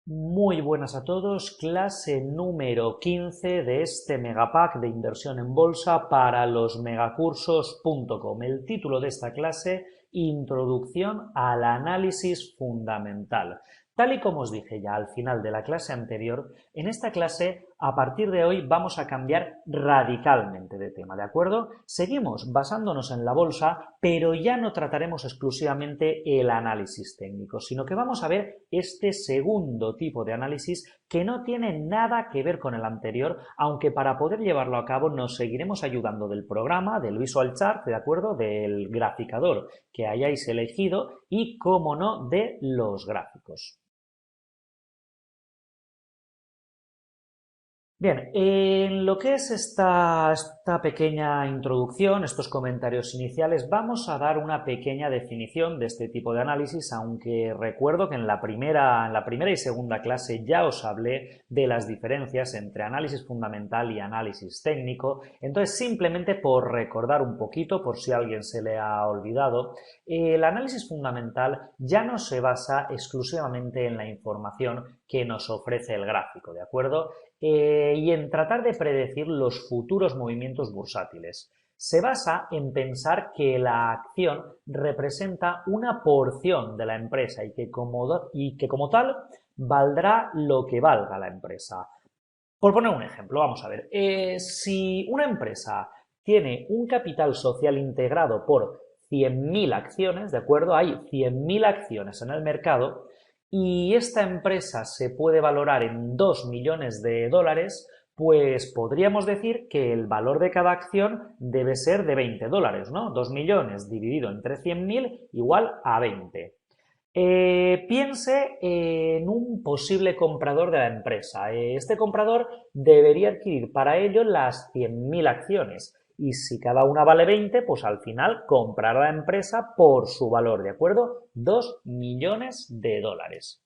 Muy buenas a todos, clase número 15 de este megapack de inversión en bolsa para los megacursos.com. El título de esta clase, Introducción al análisis fundamental. Tal y como os dije ya al final de la clase anterior, en esta clase, a partir de hoy, vamos a cambiar radicalmente de tema, ¿de acuerdo? Seguimos basándonos en la bolsa, pero ya no trataremos exclusivamente el análisis técnico, sino que vamos a ver este segundo tipo de análisis que no tiene nada que ver con el anterior, aunque para poder llevarlo a cabo nos seguiremos ayudando del programa, del Visual Chart, ¿de acuerdo? Del graficador que hayáis elegido y, como no, de los gráficos. Bien, en lo que es esta pequeña introducción, estos comentarios iniciales, vamos a dar una pequeña definición de este tipo de análisis, aunque recuerdo que en la primera y segunda clase ya os hablé de las diferencias entre análisis fundamental y análisis técnico. Entonces, simplemente por recordar un poquito, por si a alguien se le ha olvidado, el análisis fundamental ya no se basa exclusivamente en la información que nos ofrece el gráfico, ¿de acuerdo? Y en tratar de predecir los futuros movimientos bursátiles. Se basa en pensar que la acción representa una porción de la empresa y que como tal valdrá lo que valga la empresa. Por poner un ejemplo, vamos a ver, si una empresa tiene un capital social integrado por 100.000 acciones, ¿de acuerdo? Hay 100.000 acciones en el mercado y esta empresa se puede valorar en 2 millones de dólares, pues podríamos decir que el valor de cada acción debe ser de 20 dólares, ¿no? 2 millones dividido entre 100.000 igual a 20. Piense en un posible comprador de la empresa. Este comprador debería adquirir para ello las 100.000 acciones y si cada una vale 20, pues al final comprará la empresa por su valor, ¿de acuerdo? 2 millones de dólares.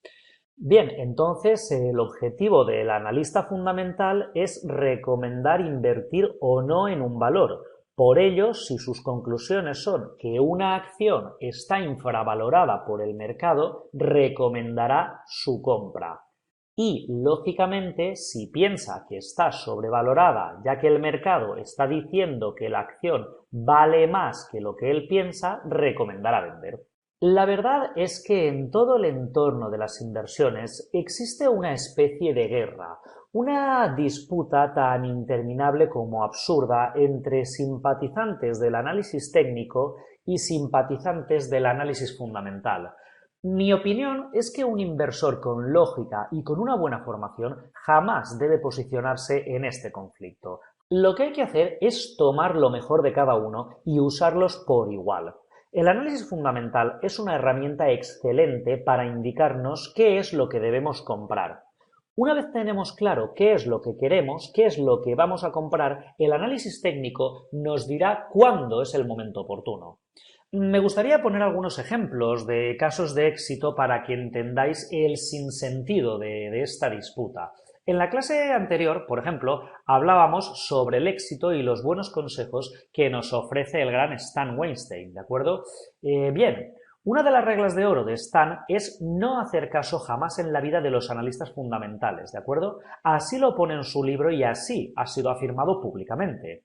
Bien, entonces el objetivo del analista fundamental es recomendar invertir o no en un valor. Por ello, si sus conclusiones son que una acción está infravalorada por el mercado, recomendará su compra. Y, lógicamente, si piensa que está sobrevalorada, ya que el mercado está diciendo que la acción vale más que lo que él piensa, recomendará vender. La verdad es que en todo el entorno de las inversiones existe una especie de guerra, una disputa tan interminable como absurda entre simpatizantes del análisis técnico y simpatizantes del análisis fundamental. Mi opinión es que un inversor con lógica y con una buena formación jamás debe posicionarse en este conflicto. Lo que hay que hacer es tomar lo mejor de cada uno y usarlos por igual. El análisis fundamental es una herramienta excelente para indicarnos qué es lo que debemos comprar. Una vez tenemos claro qué es lo que queremos, qué es lo que vamos a comprar, el análisis técnico nos dirá cuándo es el momento oportuno. Me gustaría poner algunos ejemplos de casos de éxito para que entendáis el sinsentido de esta disputa. En la clase anterior, por ejemplo, hablábamos sobre el éxito y los buenos consejos que nos ofrece el gran Stan Weinstein, ¿de acuerdo? Bien, una de las reglas de oro de Stan es no hacer caso jamás en la vida de los analistas fundamentales, ¿de acuerdo? Así lo pone en su libro y así ha sido afirmado públicamente.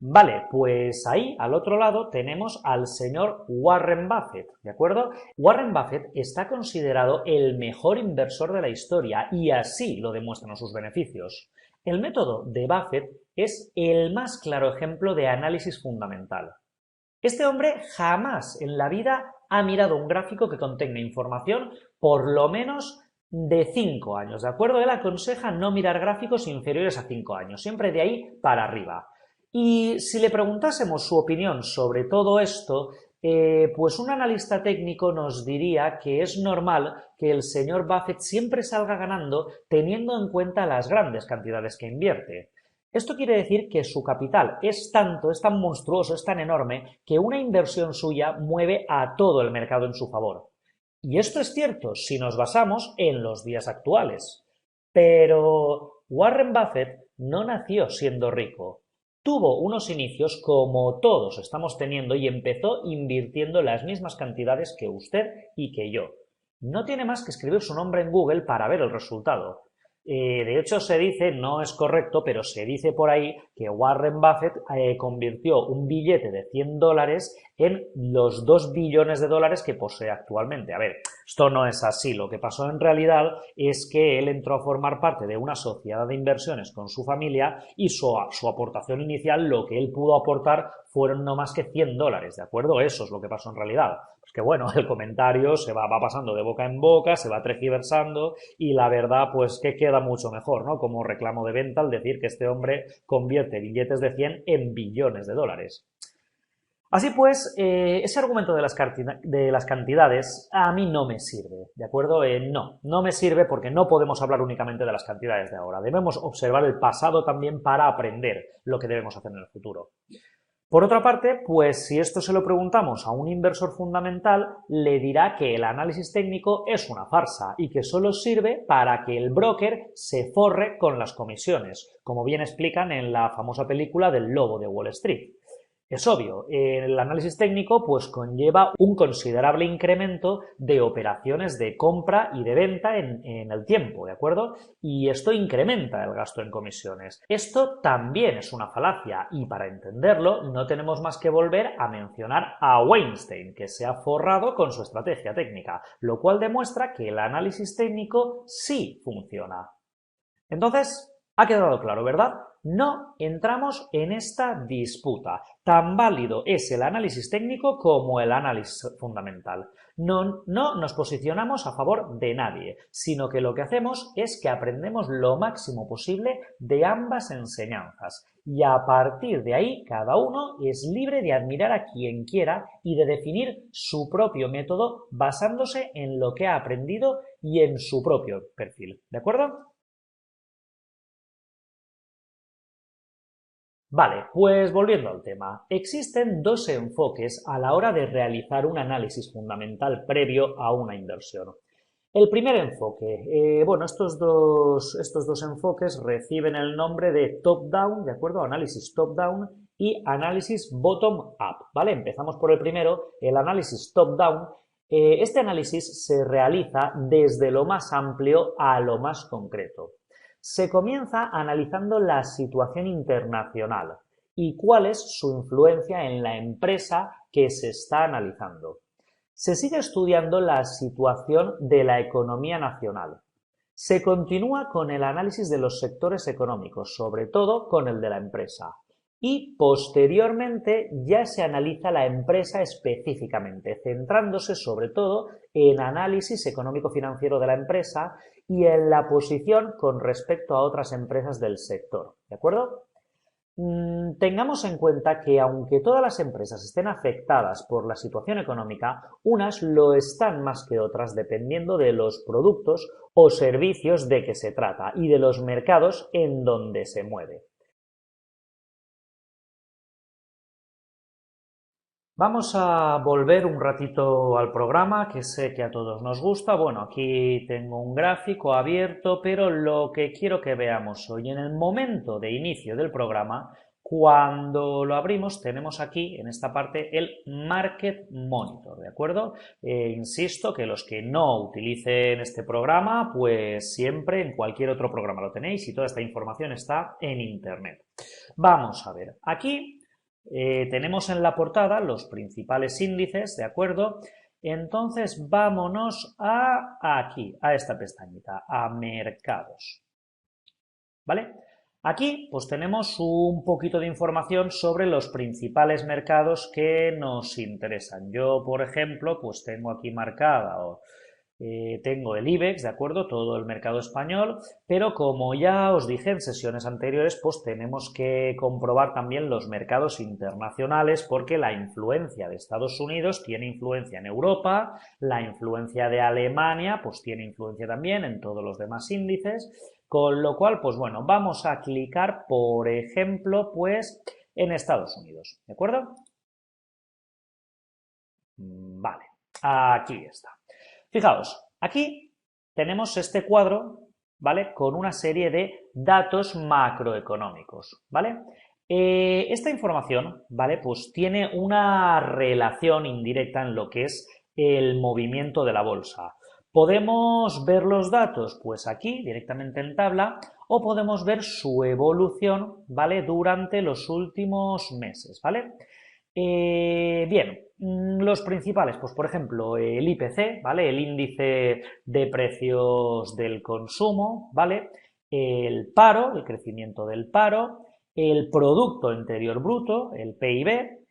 Vale, pues ahí al otro lado tenemos al señor Warren Buffett, ¿de acuerdo? Warren Buffett está considerado el mejor inversor de la historia y así lo demuestran sus beneficios. El método de Buffett es el más claro ejemplo de análisis fundamental. Este hombre jamás en la vida ha mirado un gráfico que contenga información por lo menos de 5 años, ¿de acuerdo? Él aconseja no mirar gráficos inferiores a 5 años, siempre de ahí para arriba. Y si le preguntásemos su opinión sobre todo esto, pues un analista técnico nos diría que es normal que el señor Buffett siempre salga ganando teniendo en cuenta las grandes cantidades que invierte. Esto quiere decir que su capital es tanto, es tan monstruoso, es tan enorme, que una inversión suya mueve a todo el mercado en su favor. Y esto es cierto si nos basamos en los días actuales. Pero Warren Buffett no nació siendo rico. Tuvo unos inicios como todos estamos teniendo y empezó invirtiendo las mismas cantidades que usted y que yo. no tiene más que escribir su nombre en Google para ver el resultado. De hecho, se dice, no es correcto, pero se dice por ahí que Warren Buffett convirtió un billete de $100 en los 2 billones de dólares que posee actualmente. A ver, esto no es así. Lo que pasó en realidad es que él entró a formar parte de una sociedad de inversiones con su familia y su aportación inicial, lo que él pudo aportar, fueron no más que $100, ¿de acuerdo? Eso es lo que pasó en realidad. Pues que bueno, el comentario se va pasando de boca en boca, se va tergiversando y la verdad pues que queda mucho mejor, ¿no? Como reclamo de venta al decir que este hombre convierte billetes de 100 en billones de dólares. Así pues, ese argumento de las cantidades a mí no me sirve, ¿de acuerdo? No me sirve porque no podemos hablar únicamente de las cantidades de ahora. Debemos observar el pasado también para aprender lo que debemos hacer en el futuro. Por otra parte, pues si esto se lo preguntamos a un inversor fundamental, le dirá que el análisis técnico es una farsa y que solo sirve para que el broker se forre con las comisiones, como bien explican en la famosa película del Lobo de Wall Street. Es obvio, el análisis técnico pues conlleva un considerable incremento de operaciones de compra y de venta en el tiempo, ¿de acuerdo? Y esto incrementa el gasto en comisiones. Esto también es una falacia y para entenderlo no tenemos más que volver a mencionar a Weinstein, que se ha forrado con su estrategia técnica, lo cual demuestra que el análisis técnico sí funciona. Entonces, ha quedado claro, ¿verdad? No entramos en esta disputa. Tan válido es el análisis técnico como el análisis fundamental. No nos posicionamos a favor de nadie, sino que lo que hacemos es que aprendemos lo máximo posible de ambas enseñanzas. Y a partir de ahí, cada uno es libre de admirar a quien quiera y de definir su propio método basándose en lo que ha aprendido y en su propio perfil. ¿De acuerdo? Vale, pues volviendo al tema, existen dos enfoques a la hora de realizar un análisis fundamental previo a una inversión. El primer enfoque, bueno, estos dos enfoques reciben el nombre de top-down, ¿de acuerdo? Análisis top-down y análisis bottom-up, ¿vale? Empezamos por el primero, el análisis top-down. Este análisis se realiza desde lo más amplio a lo más concreto. Se comienza analizando la situación internacional y cuál es su influencia en la empresa que se está analizando. Se sigue estudiando la situación de la economía nacional. Se continúa con el análisis de los sectores económicos, sobre todo con el de la empresa. Y posteriormente ya se analiza la empresa específicamente, centrándose sobre todo en análisis económico-financiero de la empresa y en la posición con respecto a otras empresas del sector. ¿De acuerdo? Tengamos en cuenta que aunque todas las empresas estén afectadas por la situación económica, unas lo están más que otras dependiendo de los productos o servicios de que se trata y de los mercados en donde se mueve. Vamos a volver un ratito al programa, que sé que a todos nos gusta. Bueno, aquí tengo un gráfico abierto, pero lo que quiero que veamos hoy, en el momento de inicio del programa, cuando lo abrimos, tenemos aquí, en esta parte, el Market Monitor, ¿de acuerdo? Insisto que los que no utilicen este programa, pues siempre en cualquier otro programa lo tenéis y toda esta información está en Internet. Vamos a ver, aquí tenemos en la portada los principales índices, ¿de acuerdo? Entonces vámonos a aquí, a esta pestañita, a mercados. ¿Vale? Aquí pues tenemos un poquito de información sobre los principales mercados que nos interesan. Yo, por ejemplo, pues tengo aquí marcada tengo el IBEX, ¿de acuerdo? Todo el mercado español, pero como ya os dije en sesiones anteriores, pues tenemos que comprobar también los mercados internacionales porque la influencia de Estados Unidos tiene influencia en Europa, la influencia de Alemania pues tiene influencia también en todos los demás índices, con lo cual, pues bueno, vamos a clicar, por ejemplo, pues en Estados Unidos, ¿de acuerdo? Vale, aquí está. Fijaos, aquí tenemos este cuadro, ¿vale? Con una serie de datos macroeconómicos, ¿vale? Esta información, ¿vale? Pues tiene una relación indirecta en lo que es el movimiento de la bolsa. ¿Podemos ver los datos? Pues aquí, directamente en tabla, o podemos ver su evolución, ¿vale? Durante los últimos meses, ¿vale? Bien, los principales, pues por ejemplo, el IPC, ¿vale? El índice de precios del consumo, ¿vale? El paro, el crecimiento del paro, el Producto Interior Bruto, el PIB.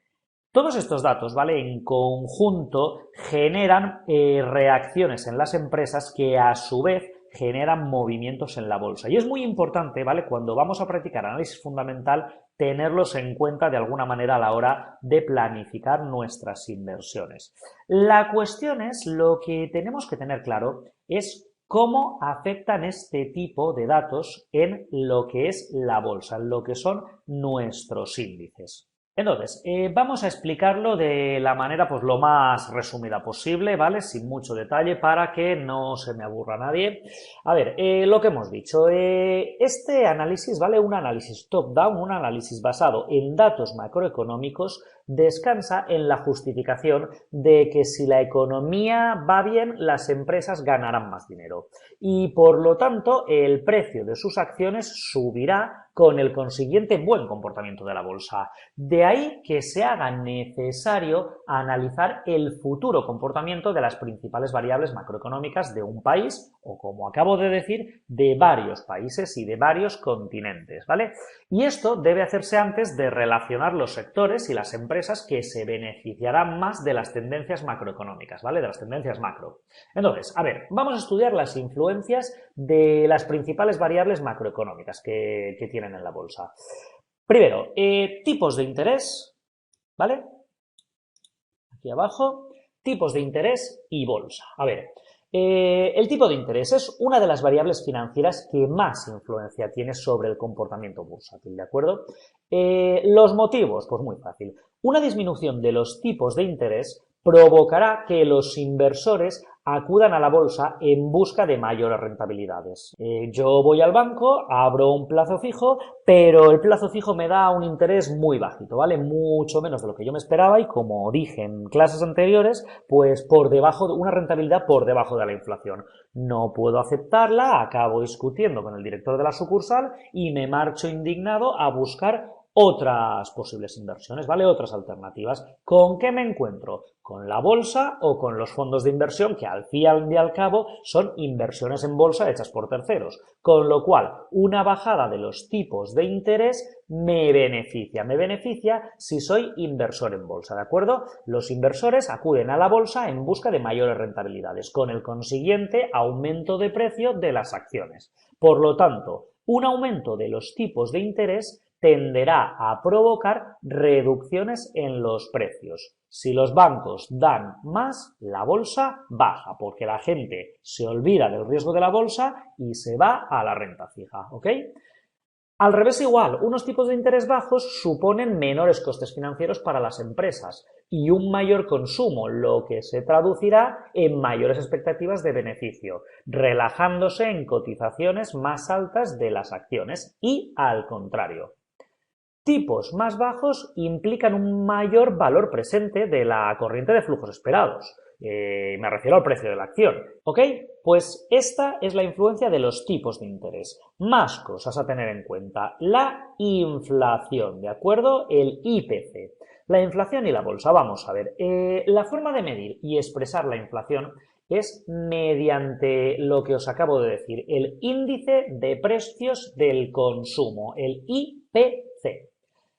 Todos estos datos, ¿vale? En conjunto generan reacciones en las empresas que a su vez generan movimientos en la bolsa. Y es muy importante, ¿vale? Cuando vamos a practicar análisis fundamental, tenerlos en cuenta de alguna manera a la hora de planificar nuestras inversiones. La cuestión es, lo que tenemos que tener claro es cómo afectan este tipo de datos en lo que es la bolsa, en lo que son nuestros índices. Entonces, vamos a explicarlo de la manera pues lo más resumida posible, ¿vale? Sin mucho detalle para que no se me aburra nadie. A ver, lo que hemos dicho, este análisis, ¿vale? Un análisis top-down, un análisis basado en datos macroeconómicos, descansa en la justificación de que si la economía va bien, las empresas ganarán más dinero y por lo tanto el precio de sus acciones subirá con el consiguiente buen comportamiento de la bolsa. De ahí que se haga necesario analizar el futuro comportamiento de las principales variables macroeconómicas de un país o, como acabo de decir, de varios países y de varios continentes, ¿vale? Y esto debe hacerse antes de relacionar los sectores y las empresas que se beneficiarán más de las tendencias macroeconómicas, ¿vale? De las tendencias macro. Entonces, a ver, vamos a estudiar las influencias de las principales variables macroeconómicas que tienen en la bolsa. Primero, tipos de interés, ¿vale? Aquí abajo, tipos de interés y bolsa. A ver, el tipo de interés es una de las variables financieras que más influencia tiene sobre el comportamiento bursátil, ¿de acuerdo? Los motivos, pues muy fácil. Una disminución de los tipos de interés provocará que los inversores acudan a la bolsa en busca de mayores rentabilidades. Yo voy al banco, abro un plazo fijo, pero el plazo fijo me da un interés muy bajito, ¿vale? Mucho menos de lo que yo me esperaba y, como dije en clases anteriores, pues por debajo de una rentabilidad por debajo de la inflación. No puedo aceptarla, acabo discutiendo con el director de la sucursal y me marcho indignado a buscar otras posibles inversiones, ¿vale? Otras alternativas. ¿Con qué me encuentro? Con la bolsa o con los fondos de inversión, que al fin y al cabo son inversiones en bolsa hechas por terceros. Con lo cual, una bajada de los tipos de interés me beneficia. Me beneficia si soy inversor en bolsa, ¿de acuerdo? Los inversores acuden a la bolsa en busca de mayores rentabilidades, con el consiguiente aumento de precio de las acciones. Por lo tanto, un aumento de los tipos de interés tenderá a provocar reducciones en los precios. Si los bancos dan más, la bolsa baja, porque la gente se olvida del riesgo de la bolsa y se va a la renta fija, ¿ok? Al revés igual, unos tipos de interés bajos suponen menores costes financieros para las empresas y un mayor consumo, lo que se traducirá en mayores expectativas de beneficio, relajándose en cotizaciones más altas de las acciones y al contrario. Tipos más bajos implican un mayor valor presente de la corriente de flujos esperados. Me refiero al precio de la acción, ¿ok? Pues esta es la influencia de los tipos de interés. Más cosas a tener en cuenta. La inflación, ¿de acuerdo? El IPC. La inflación y la bolsa. Vamos a ver. La forma de medir y expresar la inflación es mediante lo que os acabo de decir, el índice de precios del consumo, el IPC.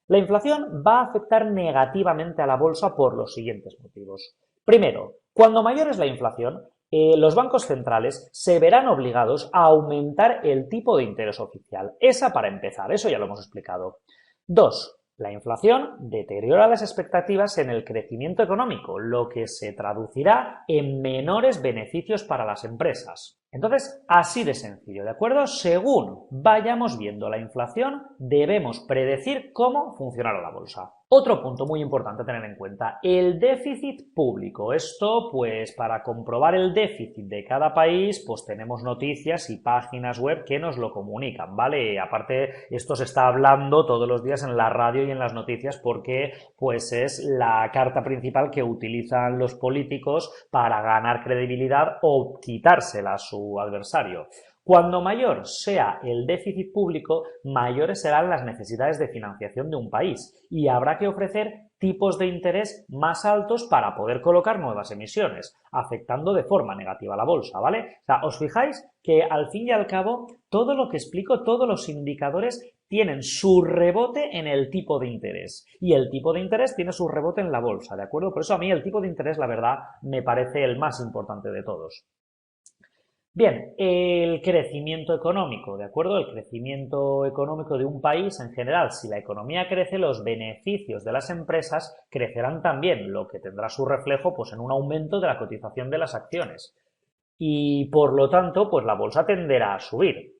La inflación va a afectar negativamente a la bolsa por los siguientes motivos. Primero, cuando mayor es la inflación, los bancos centrales se verán obligados a aumentar el tipo de interés oficial. Esa para empezar, eso ya lo hemos explicado. Dos, la inflación deteriora las expectativas en el crecimiento económico, lo que se traducirá en menores beneficios para las empresas. Entonces, así de sencillo, ¿de acuerdo? Según vayamos viendo la inflación, debemos predecir cómo funcionará la bolsa. Otro punto muy importante a tener en cuenta, el déficit público. Esto, pues, para comprobar el déficit de cada país, pues tenemos noticias y páginas web que nos lo comunican, ¿vale? Aparte, esto se está hablando todos los días en la radio y en las noticias porque, pues, es la carta principal que utilizan los políticos para ganar credibilidad o quitársela a su adversario. Cuando mayor sea el déficit público, mayores serán las necesidades de financiación de un país y habrá que ofrecer tipos de interés más altos para poder colocar nuevas emisiones, afectando de forma negativa a la bolsa, ¿vale? O sea, os fijáis que al fin y al cabo todo lo que explico, todos los indicadores tienen su rebote en el tipo de interés y el tipo de interés tiene su rebote en la bolsa, ¿de acuerdo? Por eso a mí el tipo de interés, la verdad, me parece el más importante de todos. Bien, el crecimiento económico, ¿de acuerdo? El crecimiento económico de un país en general, si la economía crece, los beneficios de las empresas crecerán también, lo que tendrá su reflejo pues, en un aumento de la cotización de las acciones. Y por lo tanto, pues la bolsa tenderá a subir.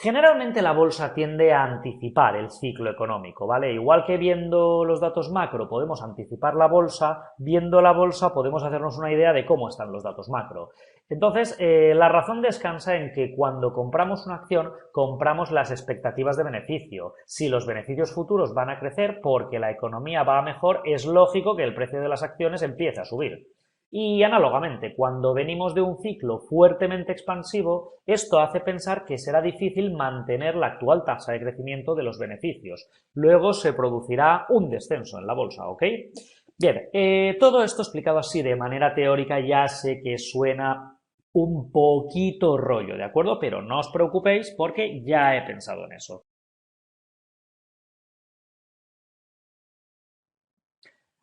Generalmente la bolsa tiende a anticipar el ciclo económico, ¿vale? Igual que viendo los datos macro podemos anticipar la bolsa, viendo la bolsa podemos hacernos una idea de cómo están los datos macro. Entonces, la razón descansa en que cuando compramos una acción, compramos las expectativas de beneficio. Si los beneficios futuros van a crecer porque la economía va a mejor, es lógico que el precio de las acciones empiece a subir. Y análogamente, cuando venimos de un ciclo fuertemente expansivo, esto hace pensar que será difícil mantener la actual tasa de crecimiento de los beneficios. Luego se producirá un descenso en la bolsa, ¿ok? Bien, todo esto explicado así de manera teórica ya sé que suena un poquito rollo, ¿de acuerdo? Pero no os preocupéis porque ya he pensado en eso.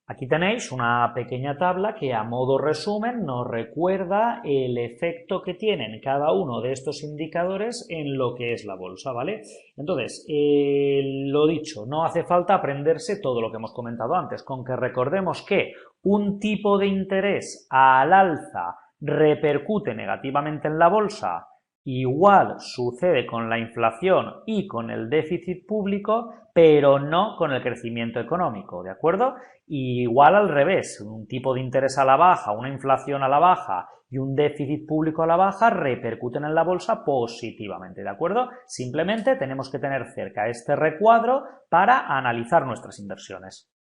Aquí tenéis una pequeña tabla que a modo resumen nos recuerda el efecto que tienen cada uno de estos indicadores en lo que es la bolsa, ¿vale? Entonces, lo dicho, no hace falta aprenderse todo lo que hemos comentado antes, con que recordemos que un tipo de interés al alza repercute negativamente en la bolsa. Igual sucede con la inflación y con el déficit público, pero no con el crecimiento económico, ¿de acuerdo? Y igual al revés, un tipo de interés a la baja, una inflación a la baja y un déficit público a la baja repercuten en la bolsa positivamente, ¿de acuerdo? Simplemente tenemos que tener cerca este recuadro para analizar nuestras inversiones.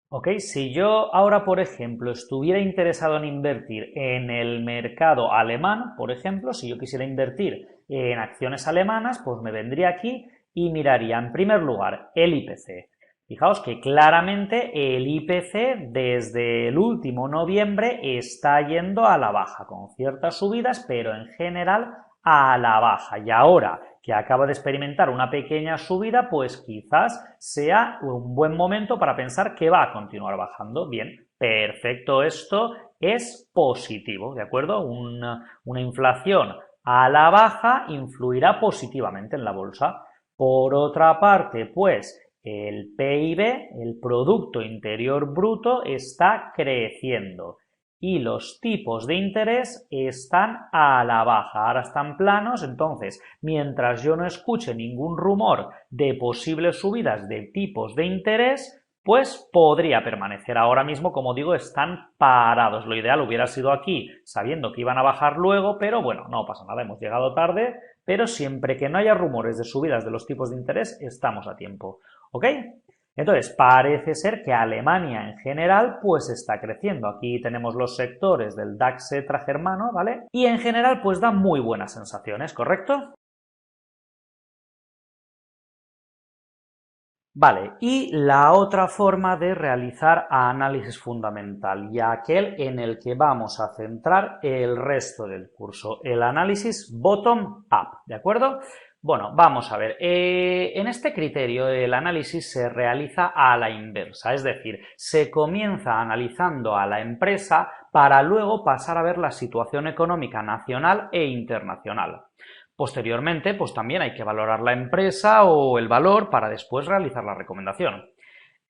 Ok, si yo ahora, por ejemplo, estuviera interesado en invertir en el mercado alemán, por ejemplo, si yo quisiera invertir en acciones alemanas, pues me vendría aquí y miraría en primer lugar el IPC. Fijaos que claramente el IPC desde el último noviembre está yendo a la baja, con ciertas subidas, pero en general a la baja. Y ahora que acaba de experimentar una pequeña subida, pues quizás sea un buen momento para pensar que va a continuar bajando. Bien, perfecto, esto es positivo, ¿de acuerdo? Una inflación a la baja influirá positivamente en la bolsa. Por otra parte, pues el PIB, el Producto Interior Bruto, está creciendo y los tipos de interés están a la baja, ahora están planos, entonces mientras yo no escuche ningún rumor de posibles subidas de tipos de interés, pues podría permanecer. Ahora mismo, como digo, están parados. Lo ideal hubiera sido aquí, sabiendo que iban a bajar luego, pero bueno, no pasa nada, hemos llegado tarde, pero siempre que no haya rumores de subidas de los tipos de interés, estamos a tiempo. ¿Ok? Entonces, parece ser que Alemania en general pues está creciendo. Aquí tenemos los sectores del DAX germano, ¿vale? Y en general pues da muy buenas sensaciones, ¿correcto? Vale, y la otra forma de realizar análisis fundamental y aquel en el que vamos a centrar el resto del curso, el análisis bottom-up, ¿de acuerdo? Bueno, vamos a ver, en este criterio el análisis se realiza a la inversa, es decir, se comienza analizando a la empresa para luego pasar a ver la situación económica nacional e internacional. Posteriormente, pues también hay que valorar la empresa o el valor para después realizar la recomendación.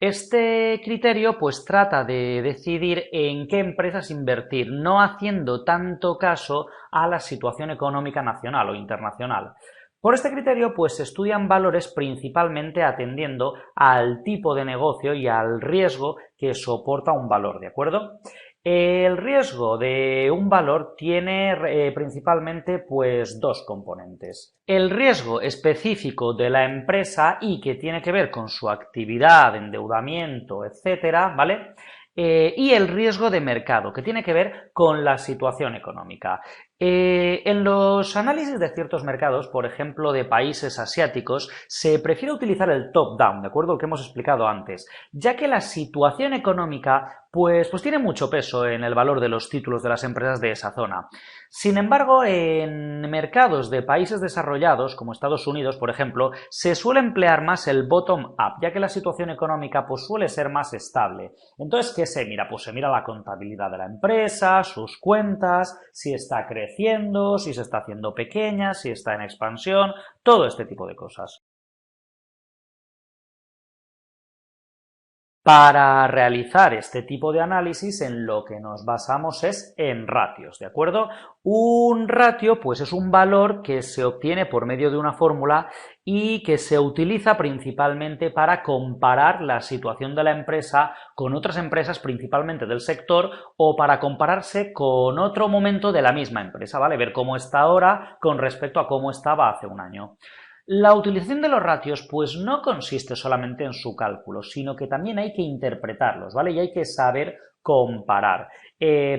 Este criterio pues trata de decidir en qué empresas invertir, no haciendo tanto caso a la situación económica nacional o internacional. Por este criterio pues se estudian valores principalmente atendiendo al tipo de negocio y al riesgo que soporta un valor, ¿de acuerdo? El riesgo de un valor tiene principalmente pues dos componentes. El riesgo específico de la empresa y que tiene que ver con su actividad, endeudamiento, etcétera, ¿vale? Y el riesgo de mercado, que tiene que ver con la situación económica. En los análisis de ciertos mercados, por ejemplo de países asiáticos, se prefiere utilizar el top-down, ¿de acuerdo? Lo que hemos explicado antes, ya que la situación económica pues tiene mucho peso en el valor de los títulos de las empresas de esa zona. Sin embargo, en mercados de países desarrollados, como Estados Unidos, por ejemplo, se suele emplear más el bottom-up, ya que la situación económica pues suele ser más estable. Entonces, ¿qué se mira? Pues se mira la contabilidad de la empresa, sus cuentas, si está creciendo, si se está haciendo pequeña, si está en expansión, todo este tipo de cosas. Para realizar este tipo de análisis en lo que nos basamos es en ratios, ¿de acuerdo? Un ratio pues es un valor que se obtiene por medio de una fórmula y que se utiliza principalmente para comparar la situación de la empresa con otras empresas principalmente del sector o para compararse con otro momento de la misma empresa, ¿vale? Ver cómo está ahora con respecto a cómo estaba hace un año. La utilización de los ratios pues no consiste solamente en su cálculo, sino que también hay que interpretarlos, ¿vale? Y hay que saber comparar.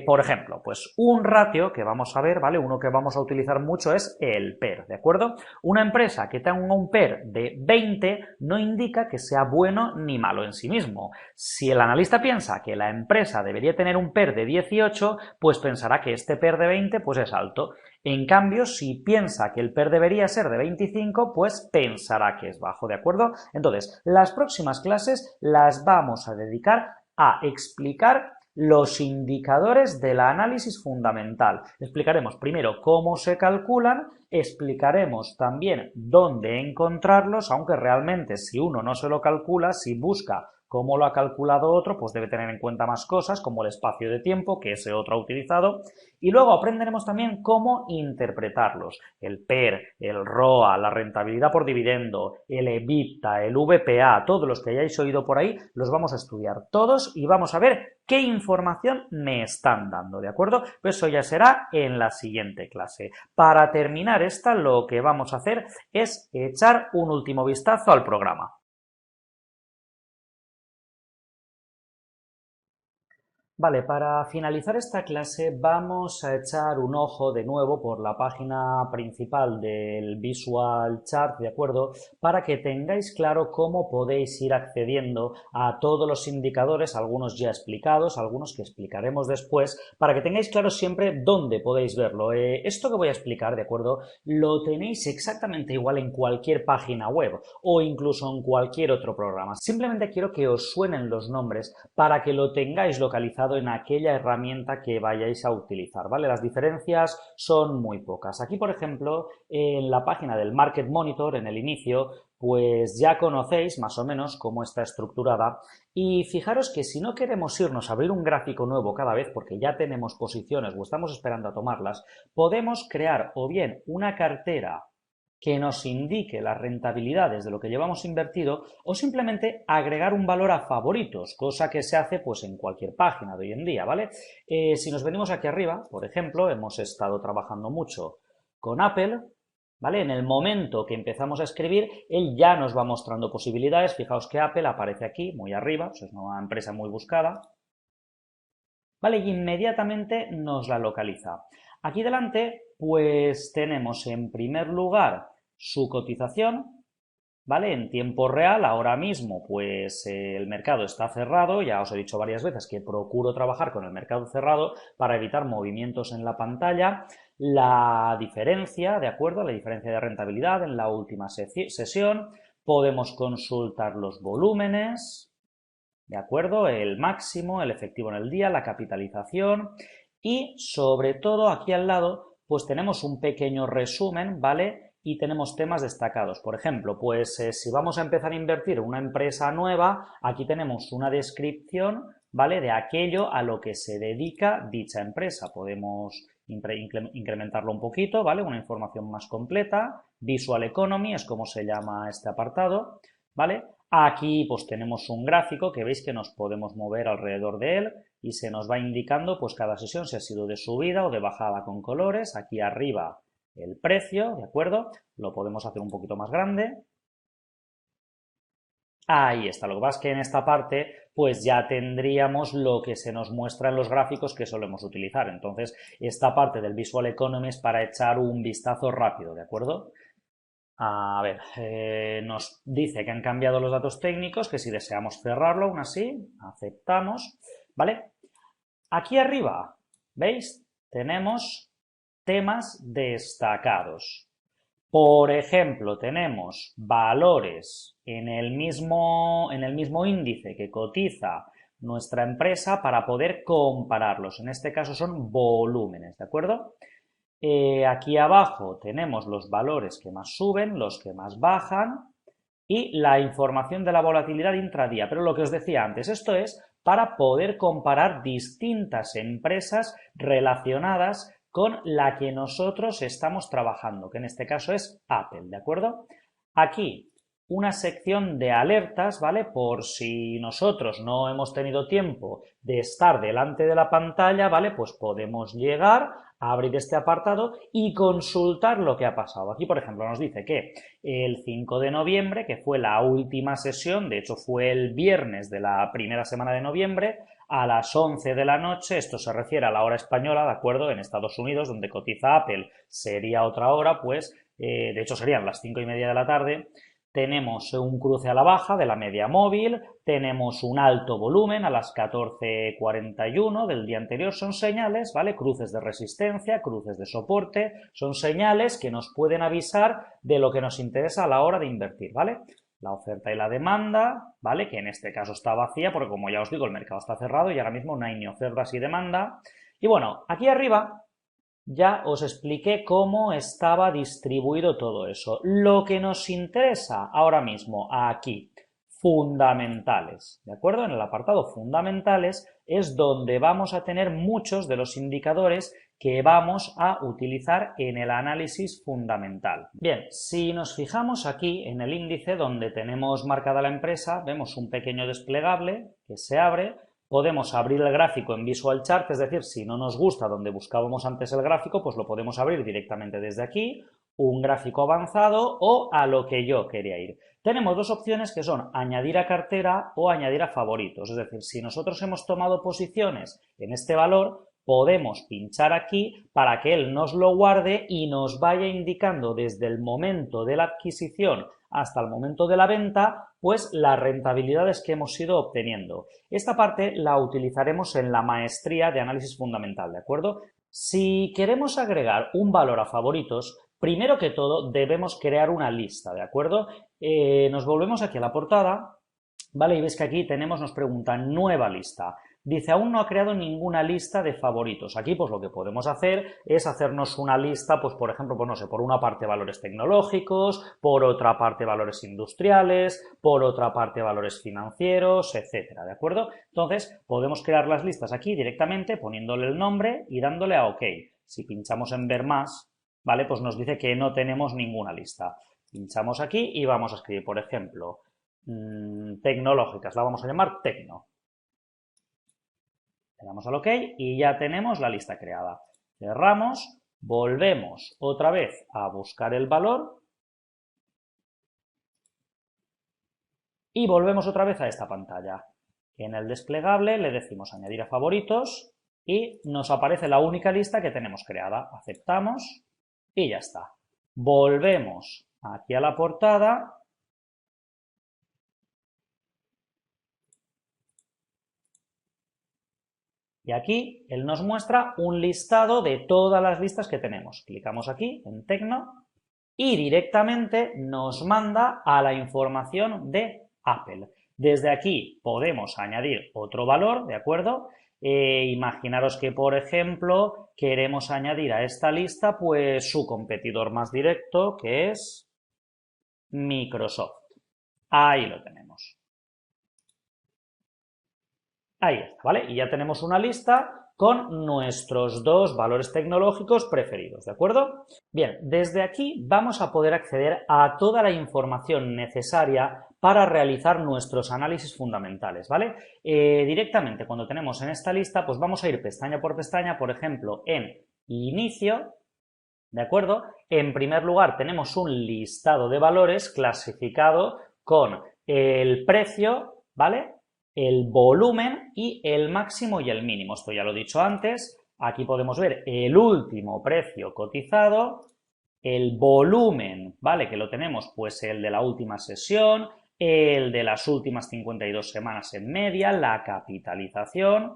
Por ejemplo, pues un ratio que vamos a ver, ¿vale? Uno que vamos a utilizar mucho es el PER, ¿de acuerdo? Una empresa que tenga un PER de 20 no indica que sea bueno ni malo en sí mismo. Si el analista piensa que la empresa debería tener un PER de 18, pues pensará que este PER de 20 pues es alto. En cambio, si piensa que el PER debería ser de 25, pues pensará que es bajo, ¿de acuerdo? Entonces, las próximas clases las vamos a dedicar a explicar los indicadores del análisis fundamental. Explicaremos primero cómo se calculan, explicaremos también dónde encontrarlos, aunque realmente si uno no se lo calcula, si busca cómo lo ha calculado otro, pues debe tener en cuenta más cosas como el espacio de tiempo que ese otro ha utilizado y luego aprenderemos también cómo interpretarlos. El PER, el ROA, la rentabilidad por dividendo, el EBITDA, el VPA, todos los que hayáis oído por ahí, los vamos a estudiar todos y vamos a ver qué información me están dando, ¿de acuerdo? Pues eso ya será en la siguiente clase. Para terminar esta, lo que vamos a hacer es echar un último vistazo al programa. Vale, para finalizar esta clase vamos a echar un ojo de nuevo por la página principal del Visual Chart, ¿de acuerdo? Para que tengáis claro cómo podéis ir accediendo a todos los indicadores, algunos ya explicados, algunos que explicaremos después, para que tengáis claro siempre dónde podéis verlo. Esto que voy a explicar, ¿de acuerdo? Lo tenéis exactamente igual en cualquier página web o incluso en cualquier otro programa. Simplemente quiero que os suenen los nombres para que lo tengáis localizado en aquella herramienta que vayáis a utilizar, ¿vale? Las diferencias son muy pocas. Aquí, por ejemplo, en la página del Market Monitor, en el inicio, pues ya conocéis más o menos cómo está estructurada y fijaros que si no queremos irnos a abrir un gráfico nuevo cada vez porque ya tenemos posiciones o estamos esperando a tomarlas, podemos crear o bien una cartera que nos indique las rentabilidades de lo que llevamos invertido o simplemente agregar un valor a favoritos, cosa que se hace pues en cualquier página de hoy en día, ¿vale? Si nos venimos aquí arriba, por ejemplo, hemos estado trabajando mucho con Apple, ¿vale? En el momento que empezamos a escribir, él ya nos va mostrando posibilidades. Fijaos que Apple aparece aquí, muy arriba, pues es una empresa muy buscada, ¿vale? Y inmediatamente nos la localiza. Aquí delante, pues tenemos en primer lugar su cotización, ¿vale? En tiempo real, ahora mismo, pues el mercado está cerrado, ya os he dicho varias veces que procuro trabajar con el mercado cerrado para evitar movimientos en la pantalla. La diferencia, ¿de acuerdo? La diferencia de rentabilidad en la última sesión. Podemos consultar los volúmenes, ¿de acuerdo? El máximo, el efectivo en el día, la capitalización y sobre todo aquí al lado pues tenemos un pequeño resumen, ¿vale? y tenemos temas destacados. Por ejemplo, pues si vamos a empezar a invertir en una empresa nueva, aquí tenemos una descripción, ¿vale?, de aquello a lo que se dedica dicha empresa. Podemos incrementarlo un poquito, ¿vale? Una información más completa. Visual Economy es como se llama este apartado, ¿vale? Aquí pues tenemos un gráfico que veis que nos podemos mover alrededor de él y se nos va indicando pues cada sesión si ha sido de subida o de bajada con colores. Aquí arriba el precio, ¿de acuerdo? Lo podemos hacer un poquito más grande. Ahí está. Lo que pasa es que en esta parte pues ya tendríamos lo que se nos muestra en los gráficos que solemos utilizar. Entonces, esta parte del Visual Economy es para echar un vistazo rápido, ¿de acuerdo? A ver, nos dice que han cambiado los datos técnicos, que si deseamos cerrarlo, aún así, aceptamos, ¿vale? Aquí arriba, ¿veis? Tenemos temas destacados. Por ejemplo, tenemos valores en el mismo índice que cotiza nuestra empresa para poder compararlos. En este caso son volúmenes, ¿de acuerdo? Aquí abajo tenemos los valores que más suben, los que más bajan y la información de la volatilidad intradía. Pero lo que os decía antes, esto es para poder comparar distintas empresas relacionadas con la que nosotros estamos trabajando, que en este caso es Apple, ¿de acuerdo? Aquí una sección de alertas, ¿vale? Por si nosotros no hemos tenido tiempo de estar delante de la pantalla, ¿vale? Pues podemos llegar a abrir este apartado y consultar lo que ha pasado. Aquí, por ejemplo, nos dice que el 5 de noviembre, que fue la última sesión, de hecho fue el viernes de la primera semana de noviembre, a las 11 de la noche, esto se refiere a la hora española, ¿de acuerdo? En Estados Unidos, donde cotiza Apple, sería otra hora, pues, de hecho serían las 5:30 de la tarde. Tenemos un cruce a la baja de la media móvil, tenemos un alto volumen a las 14:41 del día anterior, son señales, ¿vale? Cruces de resistencia, cruces de soporte, son señales que nos pueden avisar de lo que nos interesa a la hora de invertir, ¿vale? La oferta y la demanda, ¿vale? Que en este caso está vacía porque, como ya os digo, el mercado está cerrado y ahora mismo no hay ni ofertas ni demanda. Y bueno, aquí arriba ya os expliqué cómo estaba distribuido todo eso. Lo que nos interesa ahora mismo aquí, fundamentales, ¿de acuerdo? En el apartado fundamentales es donde vamos a tener muchos de los indicadores que vamos a utilizar en el análisis fundamental. Bien, si nos fijamos aquí en el índice donde tenemos marcada la empresa, vemos un pequeño desplegable que se abre. Podemos abrir el gráfico en Visual Chart, es decir, si no nos gusta donde buscábamos antes el gráfico, pues lo podemos abrir directamente desde aquí, un gráfico avanzado o a lo que yo quería ir. Tenemos dos opciones que son añadir a cartera o añadir a favoritos, es decir, si nosotros hemos tomado posiciones en este valor, podemos pinchar aquí para que él nos lo guarde y nos vaya indicando desde el momento de la adquisición hasta el momento de la venta, pues las rentabilidades que hemos ido obteniendo. Esta parte la utilizaremos en la maestría de análisis fundamental, ¿de acuerdo? Si queremos agregar un valor a favoritos, primero que todo debemos crear una lista, ¿de acuerdo? Nos volvemos aquí a la portada, ¿vale? Y ves que aquí nos pregunta nueva lista. Dice, aún no ha creado ninguna lista de favoritos. Aquí, pues lo que podemos hacer es hacernos una lista, pues por ejemplo, pues no sé, por una parte valores tecnológicos, por otra parte valores industriales, por otra parte valores financieros, etcétera, ¿de acuerdo? Entonces, podemos crear las listas aquí directamente poniéndole el nombre y dándole a OK. Si pinchamos en ver más, ¿vale? Pues nos dice que no tenemos ninguna lista. Pinchamos aquí y vamos a escribir, por ejemplo, tecnológicas, la vamos a llamar Tecno. Le damos al OK y ya tenemos la lista creada. Cerramos, volvemos otra vez a buscar el valor y volvemos otra vez a esta pantalla. En el desplegable le decimos añadir a favoritos y nos aparece la única lista que tenemos creada. Aceptamos y ya está. Volvemos aquí a la portada. Y aquí él nos muestra un listado de todas las listas que tenemos. Clicamos aquí en Tecno y directamente nos manda a la información de Apple. Desde aquí podemos añadir otro valor, ¿de acuerdo? Imaginaros que, por ejemplo, queremos añadir a esta lista pues su competidor más directo, que es Microsoft. Ahí lo tenemos. Ahí está, ¿vale? Y ya tenemos una lista con nuestros dos valores tecnológicos preferidos, ¿de acuerdo? Bien, desde aquí vamos a poder acceder a toda la información necesaria para realizar nuestros análisis fundamentales, ¿vale? Directamente, cuando tenemos en esta lista, pues vamos a ir pestaña por pestaña, por ejemplo, en Inicio, ¿de acuerdo? En primer lugar, tenemos un listado de valores clasificado con el precio, ¿vale? El volumen y el máximo y el mínimo. Esto ya lo he dicho antes. Aquí podemos ver el último precio cotizado, el volumen, ¿vale? Que lo tenemos, pues el de la última sesión, el de las últimas 52 semanas en media, la capitalización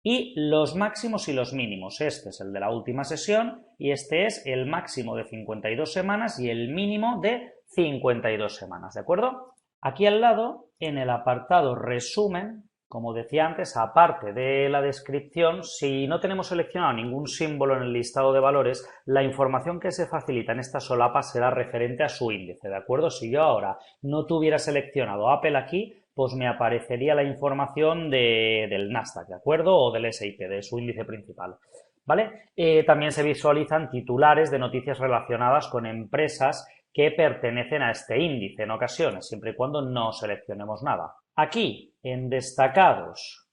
y los máximos y los mínimos. Este es el de la última sesión y este es el máximo de 52 semanas y el mínimo de 52 semanas, ¿de acuerdo? Aquí al lado, en el apartado resumen, como decía antes, aparte de la descripción, si no tenemos seleccionado ningún símbolo en el listado de valores, la información que se facilita en esta solapa será referente a su índice, ¿de acuerdo? Si yo ahora no tuviera seleccionado Apple aquí, pues me aparecería la información del Nasdaq, ¿de acuerdo? O del S&P, de su índice principal, ¿vale? También se visualizan titulares de noticias relacionadas con empresas que pertenecen a este índice en ocasiones, siempre y cuando no seleccionemos nada. Aquí, en destacados,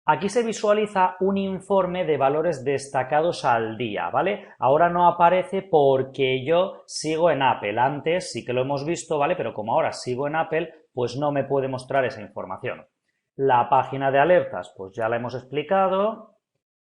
aquí se visualiza un informe de valores destacados al día, ¿vale? Ahora no aparece porque yo sigo en Apple. Antes sí que lo hemos visto, ¿vale? Pero como ahora sigo en Apple, pues no me puede mostrar esa información. La página de alertas, pues ya la hemos explicado.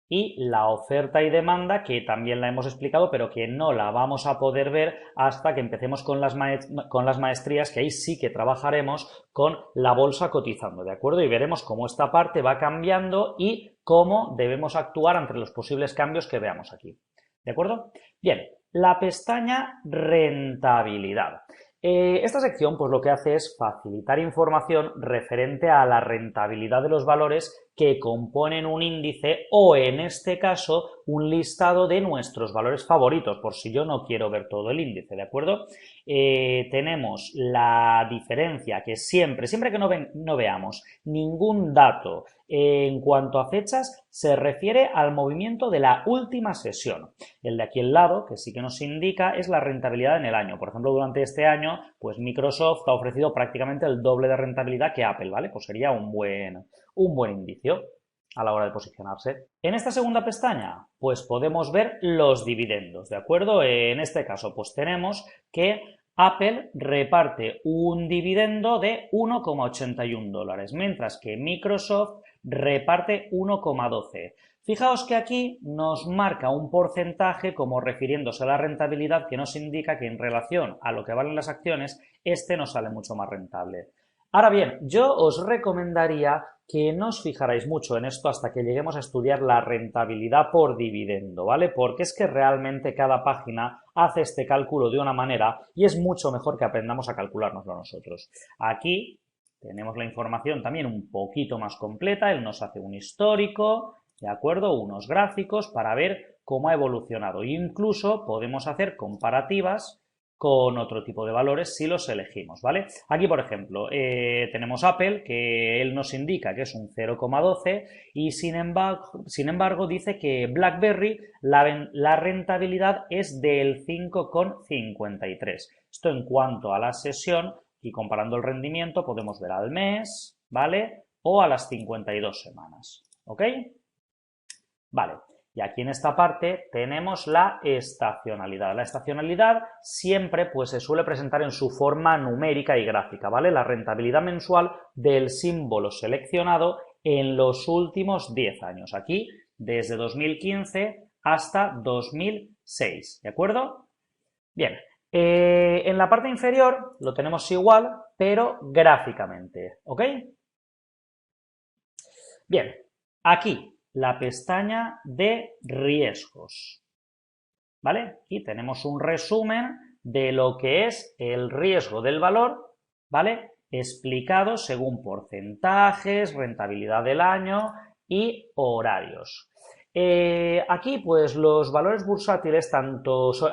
Y la oferta y demanda, que también la hemos explicado, pero que no la vamos a poder ver hasta que empecemos con las maestrías, que ahí sí que trabajaremos con la bolsa cotizando, ¿de acuerdo? Y veremos cómo esta parte va cambiando y cómo debemos actuar ante los posibles cambios que veamos aquí, ¿de acuerdo? Bien, la pestaña rentabilidad. Esta sección pues lo que hace es facilitar información referente a la rentabilidad de los valores que componen un índice o en este caso un listado de nuestros valores favoritos, por si yo no quiero ver todo el índice, ¿de acuerdo? Tenemos la diferencia que siempre que no veamos ningún dato en cuanto a fechas, se refiere al movimiento de la última sesión. El de aquí al lado, que sí que nos indica, es la rentabilidad en el año. Por ejemplo, durante este año, pues Microsoft ha ofrecido prácticamente el doble de rentabilidad que Apple, ¿vale? Pues sería un buen indicio a la hora de posicionarse. En esta segunda pestaña, pues podemos ver los dividendos, ¿de acuerdo? En este caso, pues tenemos que Apple reparte un dividendo de 1,81 dólares, mientras que Microsoft reparte 1,12. Fijaos que aquí nos marca un porcentaje como refiriéndose a la rentabilidad que nos indica que en relación a lo que valen las acciones, este nos sale mucho más rentable. Ahora bien, yo os recomendaría que no os fijarais mucho en esto hasta que lleguemos a estudiar la rentabilidad por dividendo, ¿vale? Porque es que realmente cada página hace este cálculo de una manera y es mucho mejor que aprendamos a calculárnoslo nosotros. Aquí tenemos la información también un poquito más completa, él nos hace un histórico, ¿de acuerdo? Unos gráficos para ver cómo ha evolucionado. Incluso podemos hacer comparativas con otro tipo de valores si los elegimos, ¿vale? Aquí, por ejemplo, tenemos Apple, que él nos indica que es un 0,12 y sin embargo dice que BlackBerry la rentabilidad es del 5,53. Esto en cuanto a la sesión y comparando el rendimiento podemos ver al mes, ¿vale? O a las 52 semanas, ¿ok? Vale. Y aquí en esta parte tenemos la estacionalidad. La estacionalidad siempre pues, se suele presentar en su forma numérica y gráfica, ¿vale? La rentabilidad mensual del símbolo seleccionado en los últimos 10 años. Aquí, desde 2015 hasta 2006, ¿de acuerdo? Bien, en la parte inferior lo tenemos igual, pero gráficamente, ¿ok? Bien, aquí la pestaña de riesgos, ¿vale? Aquí tenemos un resumen de lo que es el riesgo del valor, ¿vale? Explicado según porcentajes, rentabilidad del año, y horarios. Aquí, pues, los valores bursátiles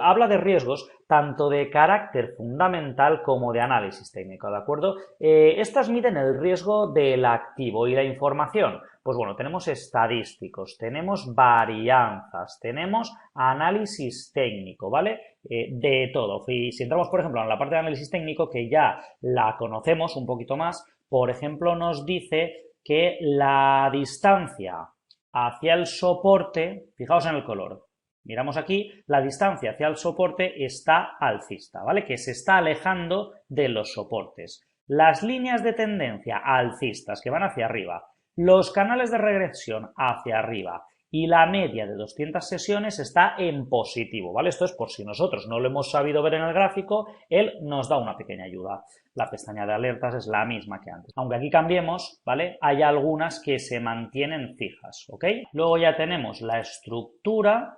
habla de riesgos tanto de carácter fundamental como de análisis técnico, ¿de acuerdo? Estas miden el riesgo del activo y la información. Pues bueno, tenemos estadísticos, tenemos varianzas, tenemos análisis técnico, ¿vale? De todo. Y si entramos, por ejemplo, en la parte de análisis técnico, que ya la conocemos un poquito más, por ejemplo, nos dice que la distancia hacia el soporte, fijaos en el color, miramos aquí, la distancia hacia el soporte está alcista, ¿vale? Que se está alejando de los soportes. Las líneas de tendencia alcistas que van hacia arriba, los canales de regresión hacia arriba y la media de 200 sesiones está en positivo, ¿vale? Esto es por si nosotros no lo hemos sabido ver en el gráfico, él nos da una pequeña ayuda. La pestaña de alertas es la misma que antes. Aunque aquí cambiemos, ¿vale? Hay algunas que se mantienen fijas, ¿ok? Luego ya tenemos la estructura,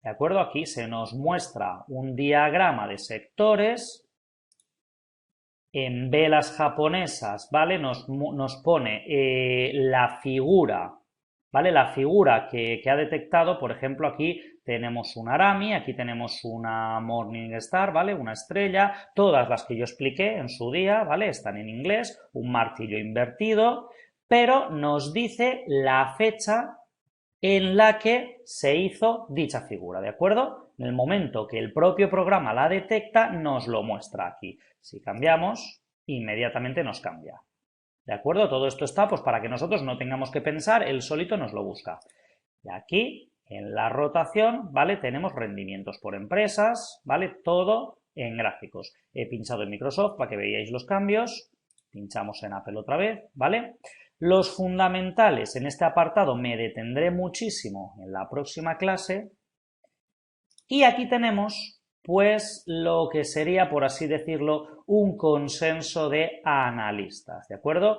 ¿de acuerdo? Aquí se nos muestra un diagrama de sectores. En velas japonesas, ¿vale? Nos pone la figura, ¿vale? La figura que ha detectado, por ejemplo, aquí tenemos una Arami, aquí tenemos una Morningstar, ¿vale? Una estrella, todas las que yo expliqué en su día, ¿vale? Están en inglés, un martillo invertido, pero nos dice la fecha en la que se hizo dicha figura, ¿de acuerdo? En el momento que el propio programa la detecta, nos lo muestra aquí. Si cambiamos, inmediatamente nos cambia. ¿De acuerdo? Todo esto está pues para que nosotros no tengamos que pensar, él solito nos lo busca. Y aquí, en la rotación, ¿vale? Tenemos rendimientos por empresas, ¿vale? Todo en gráficos. He pinchado en Microsoft para que veáis los cambios. Pinchamos en Apple otra vez, ¿vale? Los fundamentales, en este apartado me detendré muchísimo en la próxima clase. Y aquí tenemos pues lo que sería, por así decirlo, un consenso de analistas, ¿de acuerdo?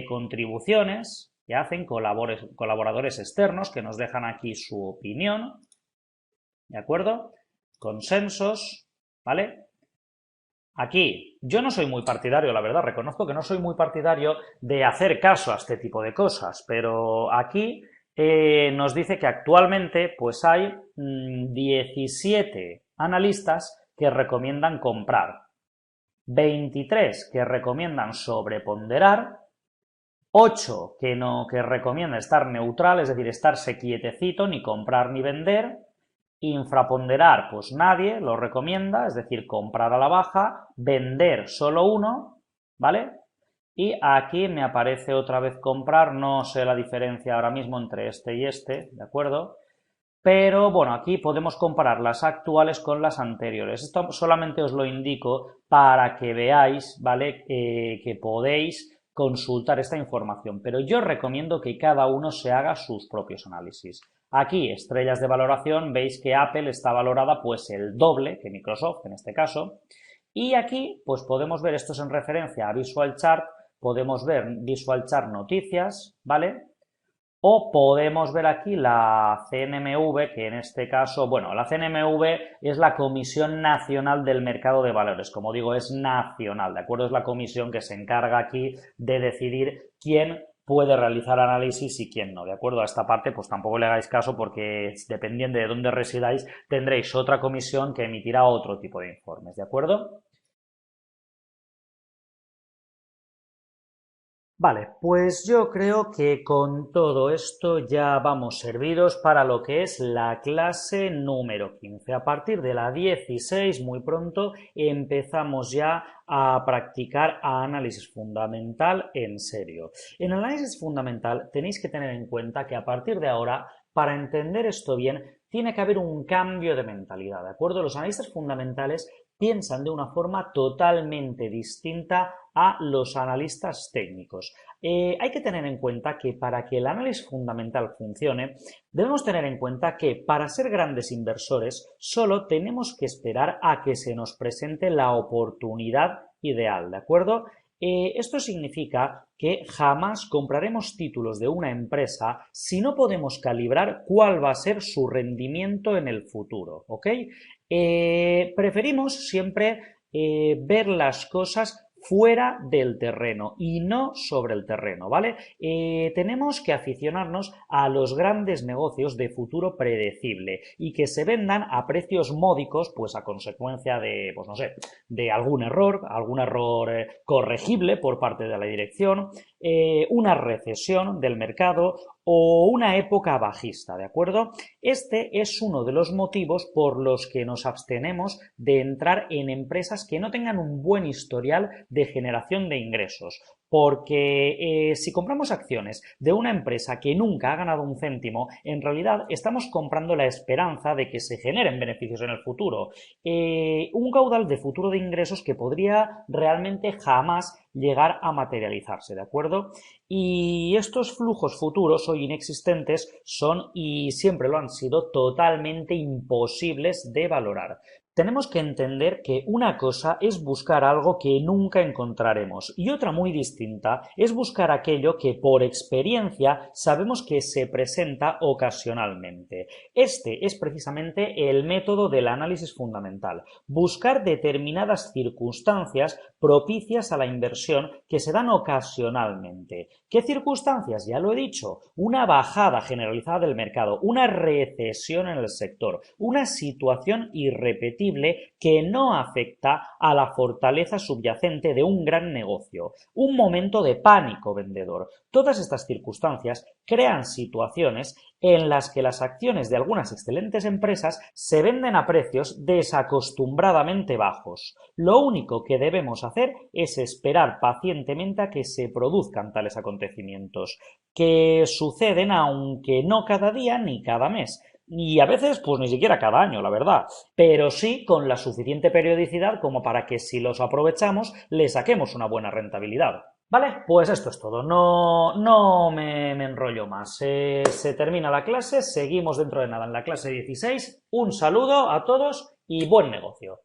Contribuciones que hacen colaboradores externos que nos dejan aquí su opinión, ¿de acuerdo? Consensos, ¿vale? Aquí, yo no soy muy partidario, la verdad, reconozco que no soy muy partidario de hacer caso a este tipo de cosas, pero aquí nos dice que actualmente pues hay 17 analistas que recomiendan comprar, 23 que recomiendan sobreponderar, 8 que recomiendan estar neutral, es decir, estarse quietecito, ni comprar ni vender. Infraponderar, pues nadie lo recomienda, es decir, comprar a la baja, vender solo uno, ¿vale? Y aquí me aparece otra vez comprar, no sé la diferencia ahora mismo entre este y este, ¿de acuerdo? Pero bueno, aquí podemos comparar las actuales con las anteriores. Esto solamente os lo indico para que veáis, ¿vale? Que podéis consultar esta información, pero yo recomiendo que cada uno se haga sus propios análisis. Aquí, estrellas de valoración, veis que Apple está valorada pues el doble que Microsoft en este caso. Y aquí pues podemos ver, esto es en referencia a Visual Chart, podemos ver Visual Chart noticias, ¿vale? O podemos ver aquí la CNMV, que en este caso, bueno, la CNMV es la Comisión Nacional del Mercado de Valores, como digo, es nacional, ¿de acuerdo? Es la comisión que se encarga aquí de decidir quién puede realizar análisis y quién no, ¿de acuerdo? A esta parte pues tampoco le hagáis caso porque dependiendo de dónde residáis tendréis otra comisión que emitirá otro tipo de informes, ¿de acuerdo? Vale, pues yo creo que con todo esto ya vamos servidos para lo que es la clase número 15. A partir de la 16, muy pronto, empezamos ya a practicar análisis fundamental en serio. En análisis fundamental tenéis que tener en cuenta que a partir de ahora, para entender esto bien, tiene que haber un cambio de mentalidad, ¿de acuerdo? Los analistas fundamentales piensan de una forma totalmente distinta a los analistas técnicos. Hay que tener en cuenta que para que el análisis fundamental funcione, debemos tener en cuenta que para ser grandes inversores solo tenemos que esperar a que se nos presente la oportunidad ideal, ¿de acuerdo? Esto significa que jamás compraremos títulos de una empresa si no podemos calibrar cuál va a ser su rendimiento en el futuro, ¿ok? Preferimos siempre ver las cosas fuera del terreno y no sobre el terreno, ¿vale? Tenemos que aficionarnos a los grandes negocios de futuro predecible y que se vendan a precios módicos, pues a consecuencia de, pues no sé, de algún error corregible por parte de la dirección, una recesión del mercado o una época bajista, ¿de acuerdo? Este es uno de los motivos por los que nos abstenemos de entrar en empresas que no tengan un buen historial de generación de ingresos. Porque si compramos acciones de una empresa que nunca ha ganado un céntimo, en realidad estamos comprando la esperanza de que se generen beneficios en el futuro. Un caudal de futuro de ingresos que podría realmente jamás llegar a materializarse, ¿de acuerdo? Y estos flujos futuros hoy inexistentes son y siempre lo han sido totalmente imposibles de valorar. Tenemos que entender que una cosa es buscar algo que nunca encontraremos y otra muy distinta es buscar aquello que por experiencia sabemos que se presenta ocasionalmente. Este es precisamente el método del análisis fundamental, buscar determinadas circunstancias propicias a la inversión que se dan ocasionalmente. ¿Qué circunstancias? Ya lo he dicho, una bajada generalizada del mercado, una recesión en el sector, una situación irrepetible que no afecta a la fortaleza subyacente de un gran negocio, un momento de pánico vendedor. Todas estas circunstancias crean situaciones en las que las acciones de algunas excelentes empresas se venden a precios desacostumbradamente bajos. Lo único que debemos hacer es esperar pacientemente a que se produzcan tales acontecimientos, que suceden aunque no cada día ni cada mes. Y a veces, pues ni siquiera cada año, la verdad, pero sí con la suficiente periodicidad como para que si los aprovechamos le saquemos una buena rentabilidad. Vale, pues esto es todo, no me enrollo más. Se termina la clase, seguimos dentro de nada en la clase 16. Un saludo a todos y buen negocio.